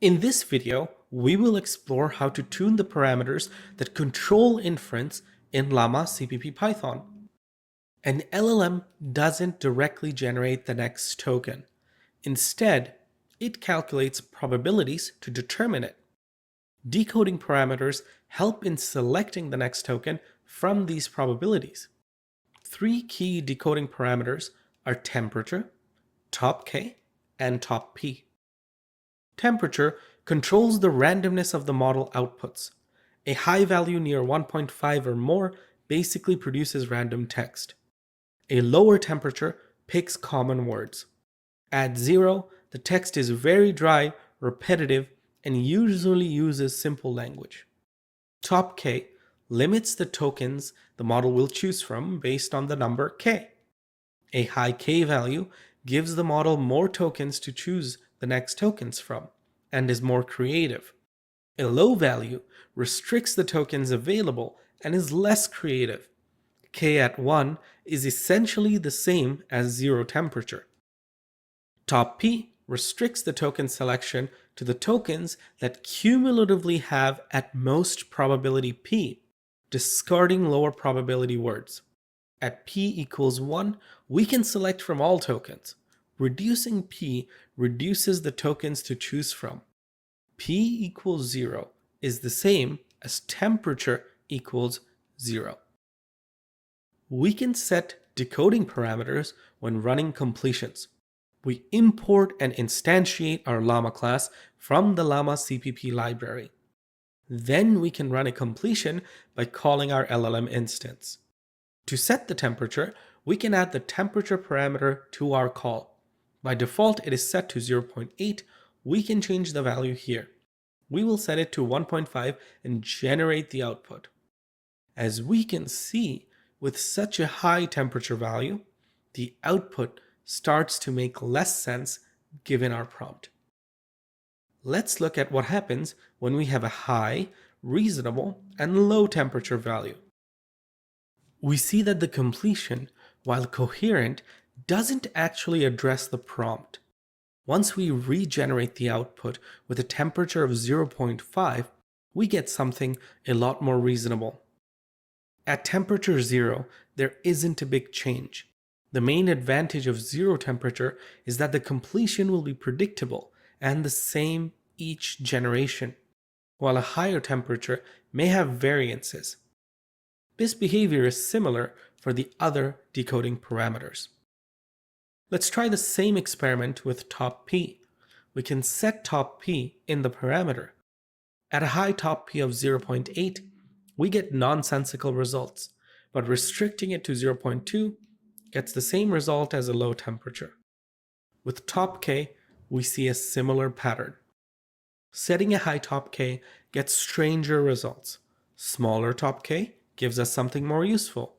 In this video, we will explore how to tune the parameters that control inference in llama-cpp-python. An LLM doesn't directly generate the next token. Instead, it calculates probabilities to determine it. Decoding parameters help in selecting the next token from these probabilities. Three key decoding parameters are temperature, top K, and top P. Temperature controls the randomness of the model outputs. A high value near 1.5 or more basically produces random text. A lower temperature picks common words. At 0, the text is very dry, repetitive, and usually uses simple language. Top K limits the tokens the model will choose from based on the number K. A high K value gives the model more tokens to choose the next tokens from, and is more creative. A low value restricts the tokens available and is less creative. K at 1 is essentially the same as 0 temperature. Top P restricts the token selection to the tokens that cumulatively have at most probability P, discarding lower probability words. At P equals 1, we can select from all tokens. Reducing P reduces the tokens to choose from. P equals 0 is the same as temperature equals 0. We can set decoding parameters when running completions. We import and instantiate our Llama class from the llama-cpp library. Then we can run a completion by calling our LLM instance. To set the temperature, we can add the temperature parameter to our call. By default, it is set to 0.8. We can change the value here. We will set it to 1.5 and generate the output. As we can see, with such a high temperature value, the output starts to make less sense given our prompt. Let's look at what happens when we have a high, reasonable, and low temperature value. We see that the completion, while coherent, doesn't actually address the prompt. Once we regenerate the output with a temperature of 0.5, we get something a lot more reasonable. At temperature 0, there isn't a big change. The main advantage of 0 temperature is that the completion will be predictable and the same each generation, while a higher temperature may have variances. This behavior is similar for the other decoding parameters. Let's try the same experiment with top P. We can set top P in the parameter. At a high top P of 0.8, we get nonsensical results, but restricting it to 0.2 gets the same result as a low temperature. With top K, we see a similar pattern. Setting a high top K gets stranger results. Smaller top K gives us something more useful.